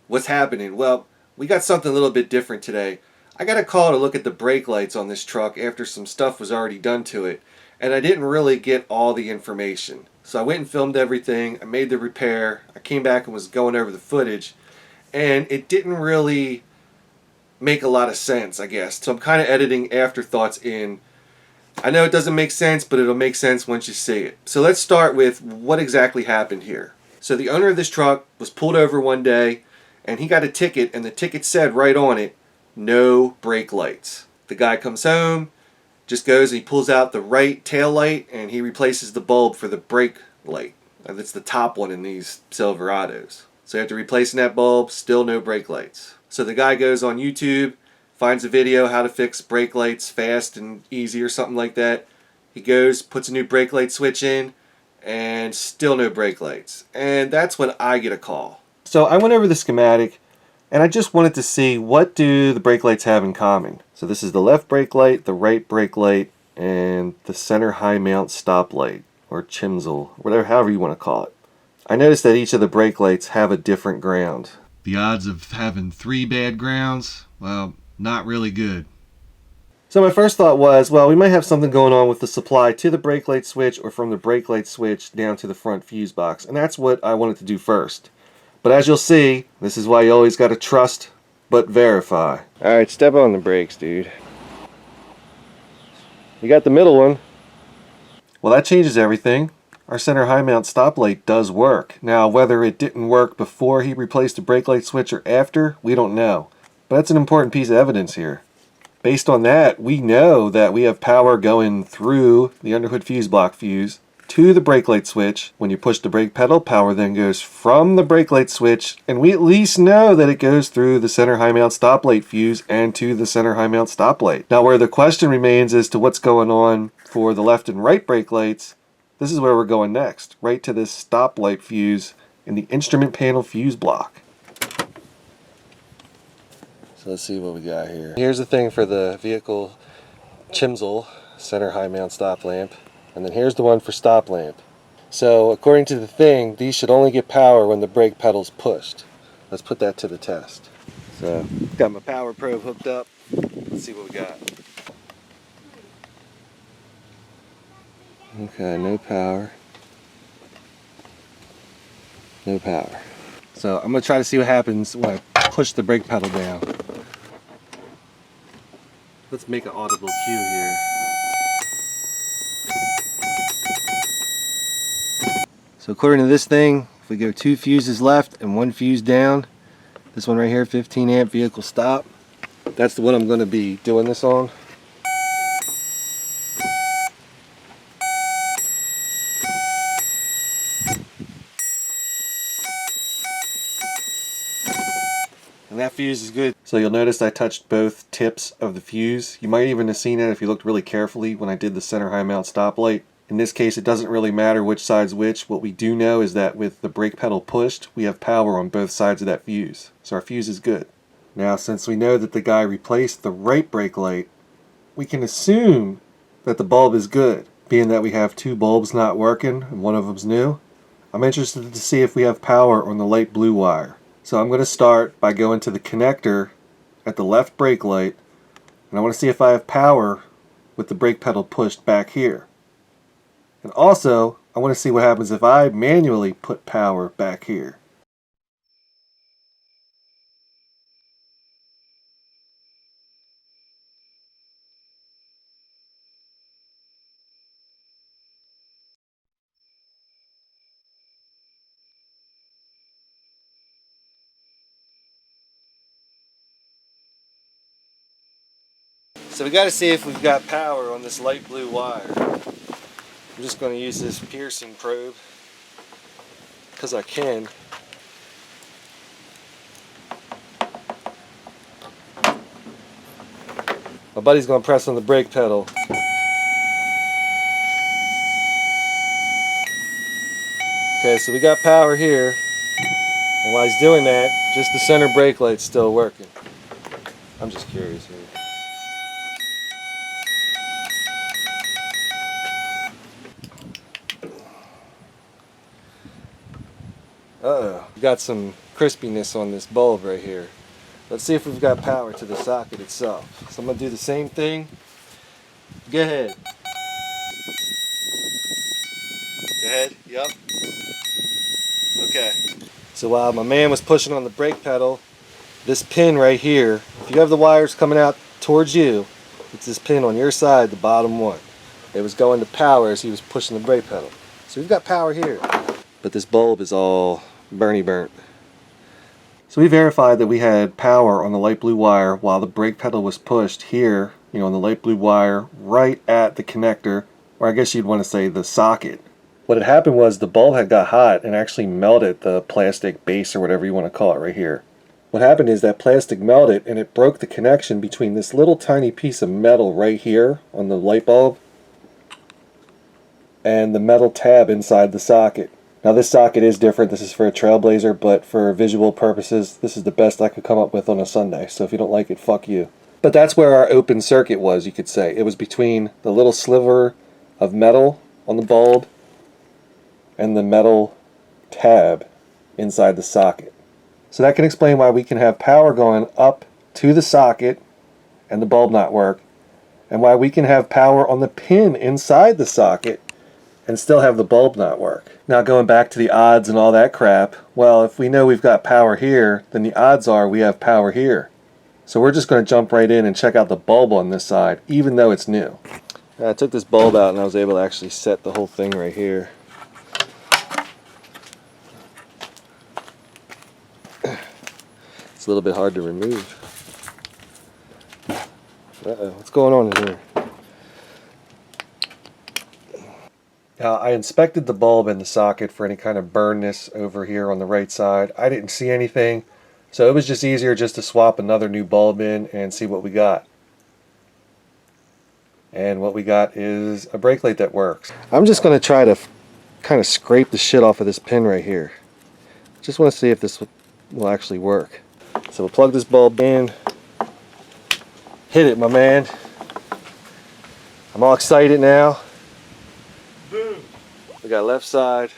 What's happening? Well, we got something a little bit different today. I got a call to look at the brake lights on this truck after some stuff was already done to it, and I didn't really get all the information. So I went and filmed everything, I made the repair, I came back and was going over the footage, and it didn't really make a lot of sense, I guess. So I'm kind of editing afterthoughts in. I know it doesn't make sense, but it'll make sense once you see it. So let's start with what exactly happened here. So the owner of this truck was pulled over one day, and he got a ticket, and the ticket said right on it, no brake lights. The guy comes home, just goes and he pulls out the right tail light, and he replaces the bulb for the brake light. That's the top one in these Silverados. So after replacing that bulb, still no brake lights. So the guy goes on YouTube, finds a video how to fix brake lights fast and easy or something like that. He goes, puts a new brake light switch in, and still no brake lights. And that's when I get a call. So I went over the schematic, and I just wanted to see, what do the brake lights have in common? So this is the left brake light, the right brake light, and the center high mount stop light, or chimsel, whatever, however you want to call it. I noticed that each of the brake lights have a different ground. The odds of having 3 bad grounds, well, not really good. So my first thought was, well, we might have something going on with the supply to the brake light switch or from the brake light switch down to the front fuse box. And that's what I wanted to do first. But as you'll see, this is why you always got to trust but verify. Alright, step on the brakes, dude. You got the middle one. Well, that changes everything. Our center high mount stop light does work. Now, whether it didn't work before he replaced the brake light switch or after, we don't know. But that's an important piece of evidence here. Based on that, we know that we have power going through the underhood fuse block fuse to the brake light switch. When you push the brake pedal, power then goes from the brake light switch, and we at least know that it goes through the center high mount stop light fuse and to the center high mount stop light. Now, where the question remains as to what's going on for the left and right brake lights, this is where we're going next, right to this stop light fuse in the instrument panel fuse block. So let's see what we got here. Here's the thing for the vehicle chimsel, center high mount stop lamp, and then here's the one for stop lamp. So according to the thing, these should only get power when the brake pedal's pushed. Let's put that to the test. So got my power probe hooked up. Let's see what we got. Okay, no power. No power. So I'm going to try to see what happens when I push the brake pedal down. Let's make an audible cue here. So according to this thing, if we go 2 fuses left and 1 fuse down, this one right here, 15 amp vehicle stop, that's the one I'm going to be doing this on. And that fuse is good. So you'll notice I touched both tips of the fuse. You might even have seen it if you looked really carefully when I did the center high mount stop light. In this case, it doesn't really matter which side's which. What we do know is that with the brake pedal pushed, we have power on both sides of that fuse. So our fuse is good. Now, since we know that the guy replaced the right brake light, we can assume that the bulb is good, being that we have 2 bulbs not working and one of them's new. I'm interested to see if we have power on the light blue wire. So I'm going to start by going to the connector at the left brake light, and I want to see if I have power with the brake pedal pushed back here. And also, I want to see what happens if I manually put power back here. So we got to see if we've got power on this light blue wire. I'm just going to use this piercing probe because I can. My buddy's going to press on the brake pedal. Okay, so we got power here. And while he's doing that, just the center brake light's still working. I'm just curious here. Uh-oh. We got some crispiness on this bulb right here. Let's see if we've got power to the socket itself. So I'm going to do the same thing. Go ahead. Go ahead. Yep. Okay. So while my man was pushing on the brake pedal, this pin right here, if you have the wires coming out towards you, it's this pin on your side, the bottom one. It was going to power as he was pushing the brake pedal. So we've got power here. But this bulb is all burnt. So we verified that we had power on the light blue wire while the brake pedal was pushed here, you know, on the light blue wire right at the connector, or I guess you'd want to say the socket. What had happened was the bulb had got hot and actually melted the plastic base or whatever you want to call it right here. What happened is that plastic melted and it broke the connection between this little tiny piece of metal right here on the light bulb and the metal tab inside the socket. Now this socket is different. This is for a Trailblazer, but for visual purposes, this is the best I could come up with on a Sunday. So if you don't like it, fuck you. But that's where our open circuit was, you could say. It was between the little sliver of metal on the bulb and the metal tab inside the socket. So that can explain why we can have power going up to the socket and the bulb not work, and why we can have power on the pin inside the socket and still have the bulb not work. Now going back to the odds and all that crap, well, if we know we've got power here, then the odds are we have power here. So we're just going to jump right in and check out the bulb on this side, even though it's new. I took this bulb out and I was able to actually set the whole thing right here. It's a little bit hard to remove. Uh-oh, what's going on in here? Now, I inspected the bulb in the socket for any kind of burnness over here on the right side. I didn't see anything, so it was just easier just to swap another new bulb in and see what we got. And what we got is a brake light that works. I'm just going to try to kind of scrape the shit off of this pin right here. Just want to see if this will actually work. So we'll plug this bulb in. Hit it, my man. I'm all excited now. Boom. We got left side,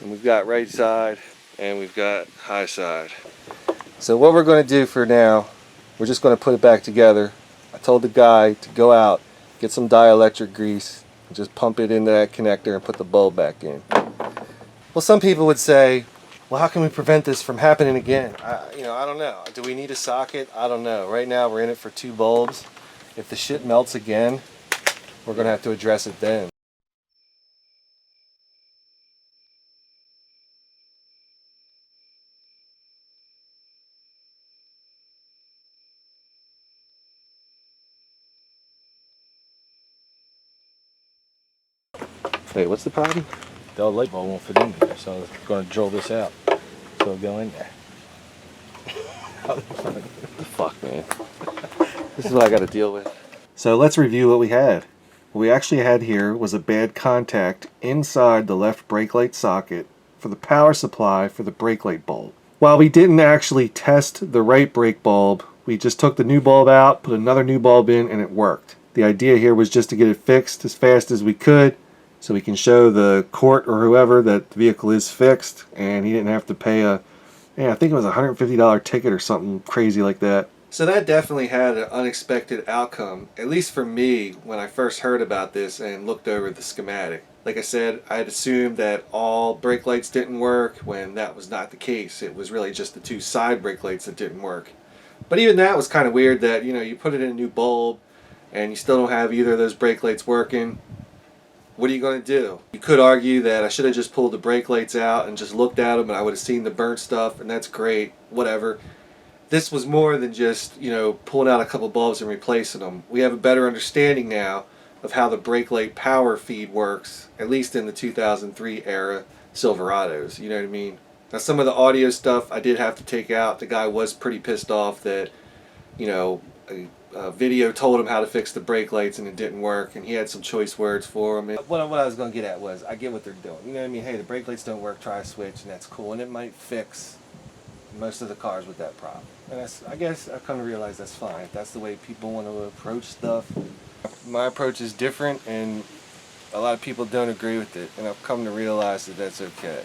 and we've got right side, and we've got high side. So what we're going to do for now, we're just going to put it back together. I told the guy to go out, get some dielectric grease, and just pump it into that connector and put the bulb back in. Well, some people would say, well, how can we prevent this from happening again? I don't know. Do we need a socket? I don't know. Right now we're in it for 2 bulbs. If the shit melts again, we're going to have to address it then. Wait, what's the problem? The old light bulb won't fit in there, so I'm going to drill this out so it'll go in there. Fuck, man. This is what I got to deal with. So let's review what we had. What we actually had here was a bad contact inside the left brake light socket for the power supply for the brake light bulb. While we didn't actually test the right brake bulb, we just took the new bulb out, put another new bulb in, and it worked. The idea here was just to get it fixed as fast as we could, so we can show the court or whoever that the vehicle is fixed, and he didn't have to pay I think it was a $150 ticket or something crazy like that. So that definitely had an unexpected outcome, at least for me when I first heard about this and looked over the schematic. Like I said, I had assumed that all brake lights didn't work when that was not the case. It was really just the 2 side brake lights that didn't work. But even that was kind of weird that, you put it in a new bulb and you still don't have either of those brake lights working. What are you going to do? You could argue that I should have just pulled the brake lights out and just looked at them and I would have seen the burnt stuff, and that's great, whatever. This was more than just, pulling out a couple bulbs and replacing them. We have a better understanding now of how the brake light power feed works, at least in the 2003 era Silverados, you know what I mean? Now some of the audio stuff I did have to take out. The guy was pretty pissed off that, a video told him how to fix the brake lights and it didn't work, and he had some choice words for him. What I was going to get at was, I get what they're doing. You know what I mean? Hey, the brake lights don't work, try a switch, and that's cool, and it might fix most of the cars with that problem. And I guess I've come to realize that's fine. If that's the way people want to approach stuff. My approach is different, and a lot of people don't agree with it, and I've come to realize that that's okay.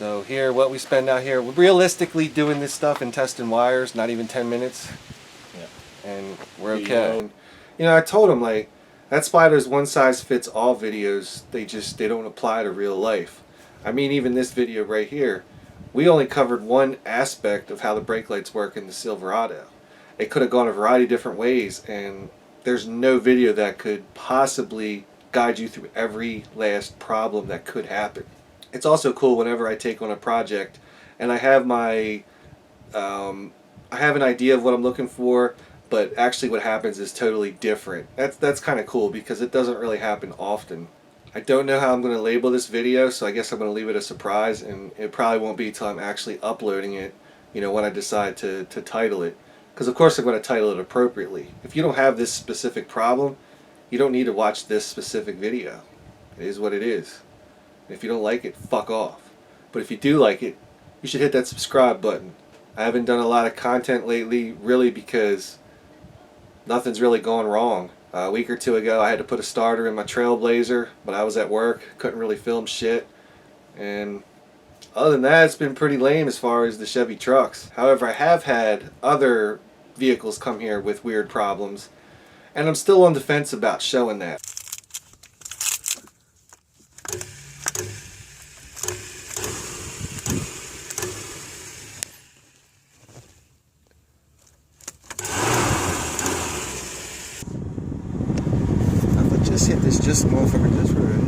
So here, what we spend out here, we're realistically doing this stuff and testing wires, not even 10 minutes. Yeah. And we're okay. You know, I told him, like, that Spider's one size fits all videos, they don't apply to real life. I mean, even this video right here, we only covered one aspect of how the brake lights work in the Silverado. It could have gone a variety of different ways, and there's no video that could possibly guide you through every last problem that could happen. It's also cool whenever I take on a project and I have my I have an idea of what I'm looking for, but actually what happens is totally different. That's kind of cool because it doesn't really happen often. I don't know how I'm going to label this video, so I guess I'm going to leave it a surprise, and it probably won't be until I'm actually uploading it, you know, when I decide to title it. Because of course I'm going to title it appropriately. If you don't have this specific problem, you don't need to watch this specific video. It is what it is. If you don't like it, fuck off. But if you do like it, you should hit that subscribe button. I haven't done a lot of content lately, really, because nothing's really gone wrong. A week or two ago, I had to put a starter in my Trailblazer, but I was at work, couldn't really film shit. And other than that, it's been pretty lame as far as the Chevy trucks. However, I have had other vehicles come here with weird problems, and I'm still on the fence about showing that. Just hit this motherfucker just right.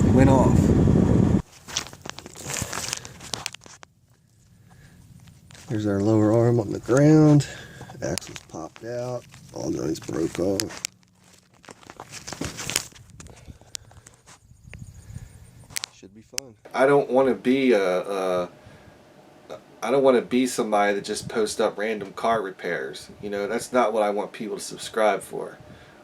It went off. There's our lower arm on the ground. Axle's popped out. All joints broke off. Should be fun. I don't want to be I don't want to be somebody that just posts up random car repairs. You know, that's not what I want people to subscribe for.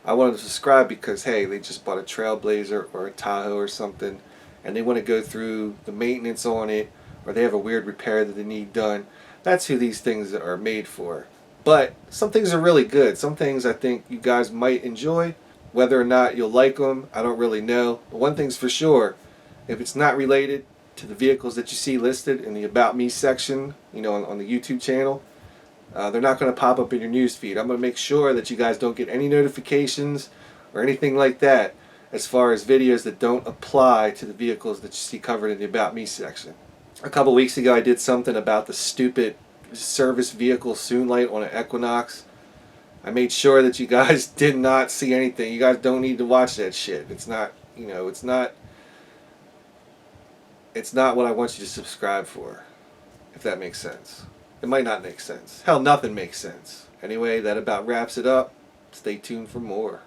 I want them to subscribe because, hey, they just bought a Trailblazer or a Tahoe or something, and they want to go through the maintenance on it, or they have a weird repair that they need done. That's who these things are made for. But some things are really good. Some things I think you guys might enjoy. Whether or not you'll like them, I don't really know. But one thing's for sure, if it's not related to the vehicles that you see listed in the About Me section, you know, on the YouTube channel, they're not going to pop up in your news feed. I'm going to make sure that you guys don't get any notifications or anything like that as far as videos that don't apply to the vehicles that you see covered in the About Me section. A couple weeks ago I did something about the stupid service vehicle soon light on an Equinox. I made sure that you guys did not see anything. You guys don't need to watch that shit. It's not, you know, it's not what I want you to subscribe for, if that makes sense. It might not make sense. Hell, nothing makes sense. Anyway, that about wraps it up. Stay tuned for more.